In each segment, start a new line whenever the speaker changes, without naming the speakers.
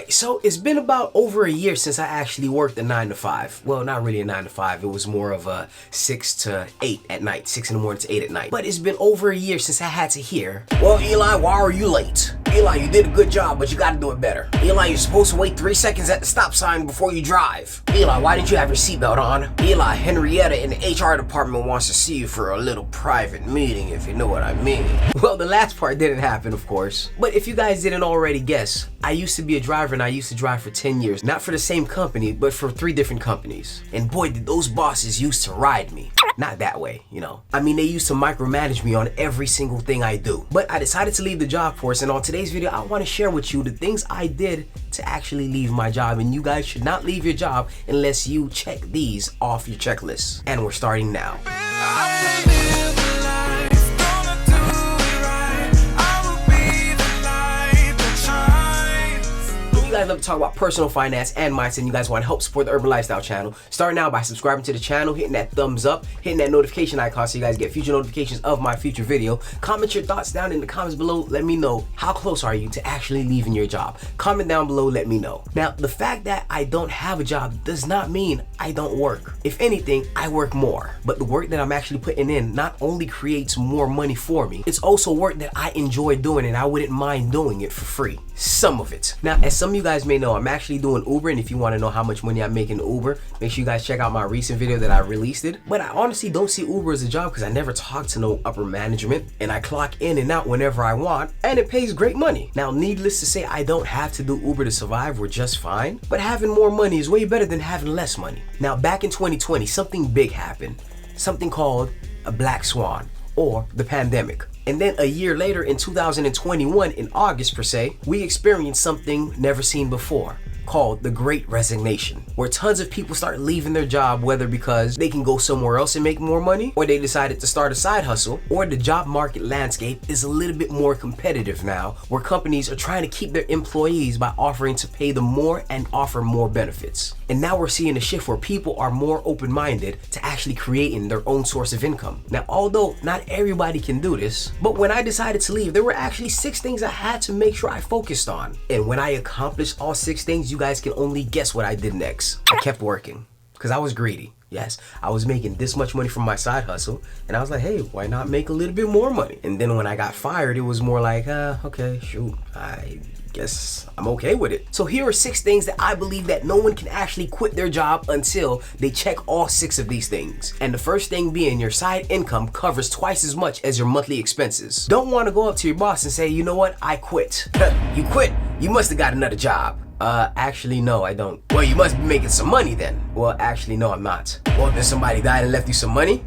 Alright, so it's been about over a year since I actually worked a 9 to 5. Well, not really a 9 to 5. It was more of a 6 to 8 at night. 6 in the morning to 8 at night. But it's been over a year since I had to hear, well, Eli, why are you late? Eli, you did a good job, but you gotta do it better. Eli, you're supposed to wait 3 seconds at the stop sign before you drive. Eli, why didn't you have your seatbelt on? Eli, Henrietta in the HR department wants to see you for a little private meeting, if you know what I mean. Well, the last part didn't happen, of course. But if you guys didn't already guess, I used to be a driver and I used to drive for 10 years. Not for the same company, but for 3 different companies. And boy, did those bosses used to ride me. Not that way, you know. I mean, they used to micromanage me on every single thing I do. But I decided to leave the job force, and on today's video, I want to share with you the things I did to actually leave my job. And you guys should not leave your job unless you check these off your checklist. And we're starting now. You guys love to talk about personal finance and mindset, and you guys want to help support the Urban Lifestyle channel, start now by subscribing to the channel, hitting that thumbs up, hitting that notification icon so you guys get future notifications of my future video. Comment your thoughts down in the comments below. Let me know, how close are you to actually leaving your job? Comment down below, let me know. Now, the fact that I don't have a job does not mean I don't work. If anything, I work more. But the work that I'm actually putting in not only creates more money for me, it's also work that I enjoy doing and I wouldn't mind doing it for free. Some of it. Now, as some of you guys may know, I'm actually doing Uber, and if you want to know how much money I'm making in Uber, make sure you guys check out my recent video that I released it. But I honestly don't see Uber as a job because I never talk to no upper management, and I clock in and out whenever I want, and it pays great money. Now, needless to say, I don't have to do Uber to survive. We're just fine. But having more money is way better than having less money. Now, back in 2020, something big happened. Something called a black swan, or the pandemic. And then a year later, in 2021, in August per se, we experienced something never seen before, called the Great Resignation, where tons of people start leaving their job, whether because they can go somewhere else and make more money, or they decided to start a side hustle, or the job market landscape is a little bit more competitive now, where companies are trying to keep their employees by offering to pay them more and offer more benefits. And now we're seeing a shift where people are more open-minded to actually creating their own source of income. Now, although not everybody can do this, but when I decided to leave, there were actually 6 things I had to make sure I focused on. And when I accomplished all 6 things, you guys can only guess what I did next. I kept working because I was greedy. Yes, I was making this much money from my side hustle, and I was like, hey, why not make a little bit more money? And then when I got fired, it was more like, okay, shoot, I guess I'm okay with it. So here are 6 things that I believe that no one can actually quit their job until they check all 6 of these things. And the first thing being, your side income covers twice as much as your monthly expenses. Don't want to go up to your boss and say, you know what, I quit. You quit? You must have got another job. Actually, no, I don't. Well, you must be making some money then. Well, actually, no, I'm not. Well, then somebody died and left you some money?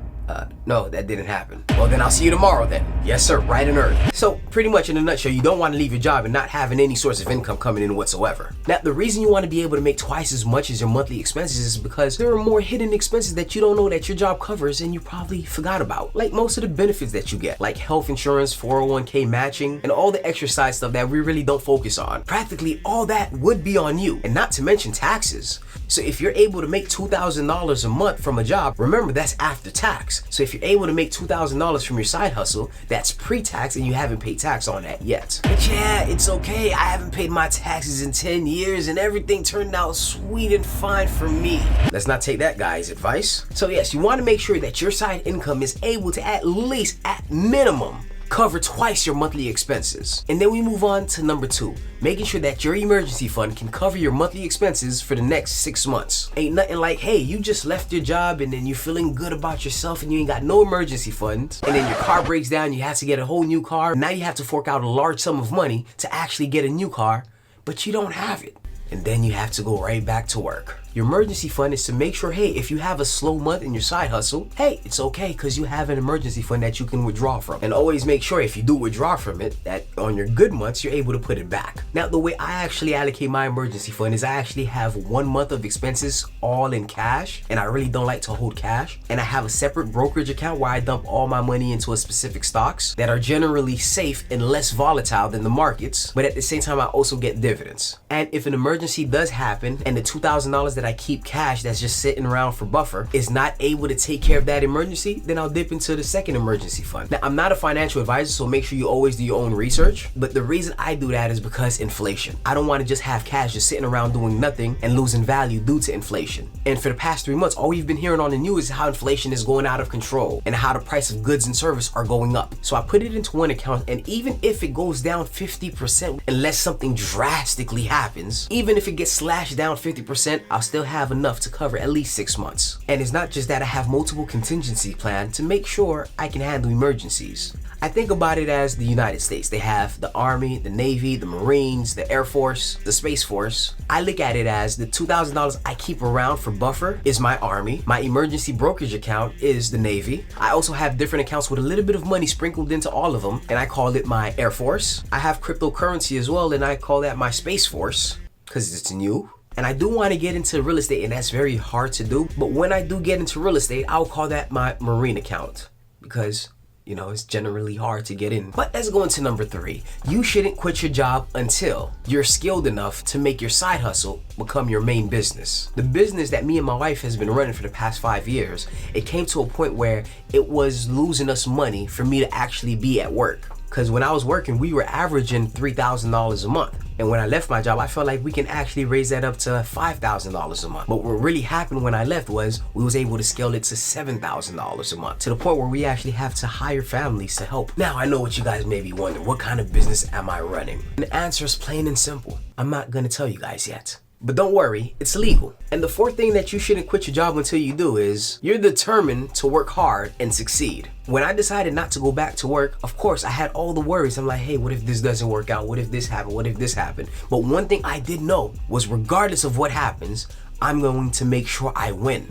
No, that didn't happen. Well, then I'll see you tomorrow then. Yes, sir, bright and early. So pretty much in a nutshell, you don't want to leave your job and not having any source of income coming in whatsoever. Now, the reason you want to be able to make twice as much as your monthly expenses is because there are more hidden expenses that you don't know that your job covers and you probably forgot about. Like most of the benefits that you get, like health insurance, 401k matching, and all the exercise stuff that we really don't focus on. Practically all that would be on you, and not to mention taxes. So if you're able to make $2,000 a month from a job, remember that's after tax. So if you're able to make $2,000 from your side hustle, that's pre-tax and you haven't paid tax on that yet. But yeah, it's okay. I haven't paid my taxes in 10 years and everything turned out sweet and fine for me. Let's not take that guy's advice. So yes, you want to make sure that your side income is able to at least, at minimum, cover twice your monthly expenses. And then we move on to number 2, making sure that your emergency fund can cover your monthly expenses for the next 6 months. Ain't nothing like, hey, you just left your job and then you're feeling good about yourself and you ain't got no emergency funds, and then your car breaks down, you have to get a whole new car. Now you have to fork out a large sum of money to actually get a new car, but you don't have it. And then you have to go right back to work. Your emergency fund is to make sure, hey, if you have a slow month in your side hustle, hey, it's okay because you have an emergency fund that you can withdraw from. And always make sure if you do withdraw from it, that on your good months, you're able to put it back. Now, the way I actually allocate my emergency fund is I actually have 1 month of expenses all in cash, and I really don't like to hold cash. And I have a separate brokerage account where I dump all my money into a specific stocks that are generally safe and less volatile than the markets, but at the same time, I also get dividends. And if an emergency does happen and the $2,000 that I keep cash that's just sitting around for buffer is not able to take care of that emergency, then I'll dip into the second emergency fund. Now, I'm not a financial advisor, so make sure you always do your own research. But the reason I do that is because inflation. I don't want to just have cash just sitting around doing nothing and losing value due to inflation. And for the past 3 months, all we've been hearing on the news is how inflation is going out of control and how the price of goods and service are going up. So I put it into one account, and even if it goes down 50%, unless something drastically happens, even if it gets slashed down 50%, I'll still have enough to cover at least 6 months. And it's not just that, I have multiple contingency plans to make sure I can handle emergencies. I think about it as the United States. They have the Army, the Navy, the Marines, the Air Force, the Space Force. I look at it as the $2,000 I keep around for buffer is my Army. My emergency brokerage account is the Navy. I also have different accounts with a little bit of money sprinkled into all of them, and I call it my Air Force. I have cryptocurrency as well, and I call that my Space Force because it's new. And I do want to get into real estate, and that's very hard to do. But when I do get into real estate, I'll call that my Marine account because, you know, it's generally hard to get in. But let's go into number 3. You shouldn't quit your job until you're skilled enough to make your side hustle become your main business. The business that me and my wife has been running for the past 5 years, it came to a point where it was losing us money for me to actually be at work. Because when I was working, we were averaging $3,000 a month. And when I left my job, I felt like we can actually raise that up to $5,000 a month. But what really happened when I left was we was able to scale it to $7,000 a month, to the point where we actually have to hire families to help. Now, I know what you guys may be wondering. What kind of business am I running? And the answer is plain and simple. I'm not gonna tell you guys yet. But don't worry, it's legal. And the 4th thing that you shouldn't quit your job until you do is you're determined to work hard and succeed. When I decided not to go back to work, of course, I had all the worries. I'm like, hey, what if this doesn't work out? What if this happened? What if this happened? But one thing I did know was regardless of what happens, I'm going to make sure I win.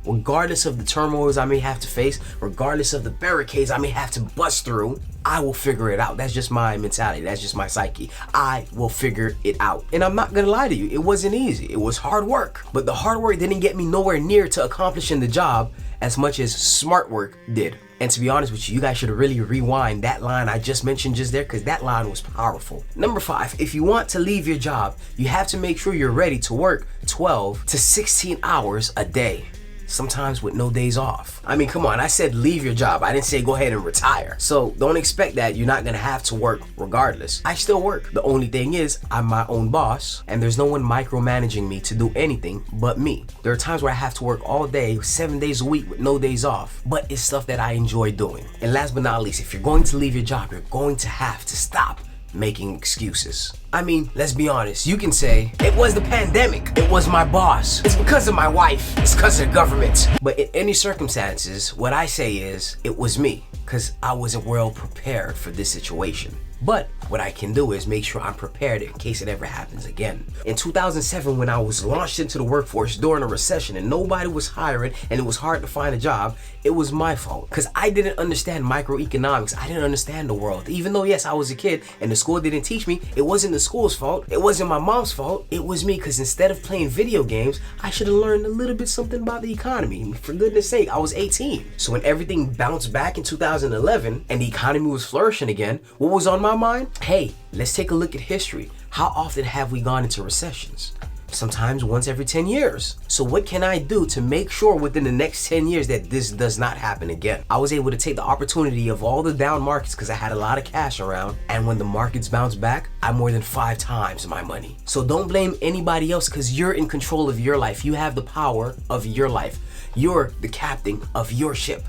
Regardless of the turmoils I may have to face, regardless of the barricades I may have to bust through, I will figure it out. That's just my mentality. That's just my psyche. I will figure it out. And I'm not gonna lie to you, it wasn't easy. It was hard work. But the hard work didn't get me nowhere near to accomplishing the job as much as smart work did. And to be honest with you, you guys should really rewind that line I just mentioned just there, because that line was powerful. Number 5, if you want to leave your job, you have to make sure you're ready to work 12 to 16 hours a day. Sometimes with no days off. I mean, come on, I said leave your job. I didn't say go ahead and retire. So don't expect that you're not gonna have to work regardless. I still work. The only thing is I'm my own boss and there's no one micromanaging me to do anything but me. There are times where I have to work all day, 7 days a week with no days off, but it's stuff that I enjoy doing. And last but not least, if you're going to leave your job, you're going to have to stop making excuses. I mean, let's be honest. You can say, it was the pandemic. It was my boss. It's because of my wife. It's because of the government. But in any circumstances, what I say is, it was me, because I wasn't well prepared for this situation. But what I can do is make sure I'm prepared in case it ever happens again. In 2007, when I was launched into the workforce during a recession and nobody was hiring and it was hard to find a job, it was my fault. Because I didn't understand microeconomics. I didn't understand the world. Even though, yes, I was a kid and the school didn't teach me, it wasn't the school's fault. It wasn't my mom's fault. It was me, because instead of playing video games, I should have learned a little bit something about the economy. For goodness sake, I was 18. So when everything bounced back in 2011 and the economy was flourishing again, what was on my mind? Hey, let's take a look at history. How often have we gone into recessions? Sometimes once every 10 years. So what can I do to make sure within the next 10 years that this does not happen again? I was able to take the opportunity of all the down markets because I had a lot of cash around. And when the markets bounce back, I more than 5 times my money. So don't blame anybody else, because you're in control of your life. You have the power of your life. You're the captain of your ship.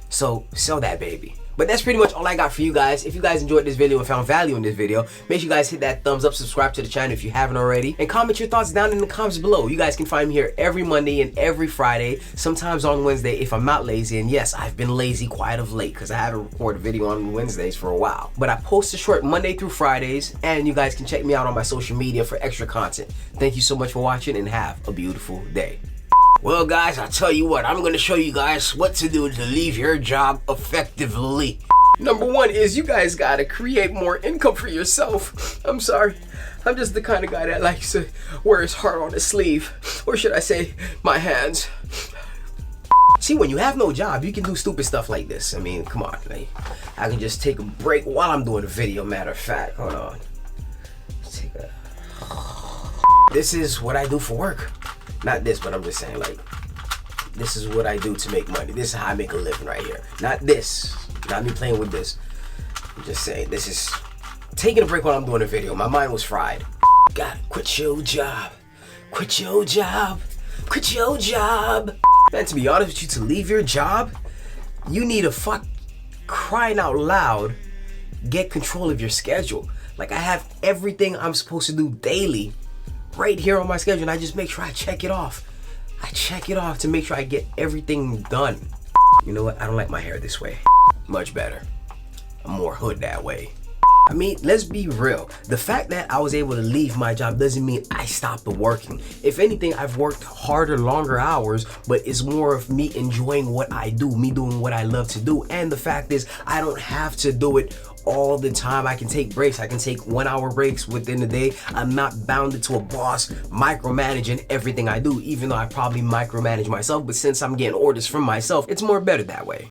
So sell that baby. But that's pretty much all I got for you guys. If you guys enjoyed this video and found value in this video, make sure you guys hit that thumbs up, subscribe to the channel if you haven't already, and comment your thoughts down in the comments below. You guys can find me here every Monday and every Friday, sometimes on Wednesday if I'm not lazy. And yes, I've been lazy quite of late because I haven't recorded a video on Wednesdays for a while. But I post a short Monday through Fridays, and you guys can check me out on my social media for extra content. Thank you so much for watching, and have a beautiful day. Well guys, I'll tell you what, I'm gonna show you guys what to do to leave your job effectively. Number 1 is you guys gotta create more income for yourself. I'm sorry, I'm just the kind of guy that likes to wear his heart on his sleeve. Or should I say, my hands. See, when you have no job, you can do stupid stuff like this. I mean, come on, like, I can just take a break while I'm doing a video, matter of fact. Hold on. Let's take a... This is what I do for work. Not this, but I'm just saying, like, this is what I do to make money. This is how I make a living right here. Not this. Not me playing with this. I'm just saying, this is taking a break while I'm doing a video. My mind was fried. Gotta quit your job. Quit your job. Quit your job. Man, to be honest with you, to leave your job, you need to crying out loud, get control of your schedule. Like, I have everything I'm supposed to do daily right here on my schedule, and I just make sure I check it off. I check it off to make sure I get everything done. You know what? I don't like my hair this way. Much better. I'm more hood that way. I mean, let's be real. The fact that I was able to leave my job doesn't mean I stopped working. If anything, I've worked harder, longer hours, but it's more of me enjoying what I do, me doing what I love to do. And the fact is, I don't have to do it all the time. I can take breaks. I can take 1 hour breaks within the day. I'm not bounded to a boss micromanaging everything I do, even though I probably micromanage myself. But since I'm getting orders from myself, it's more better that way.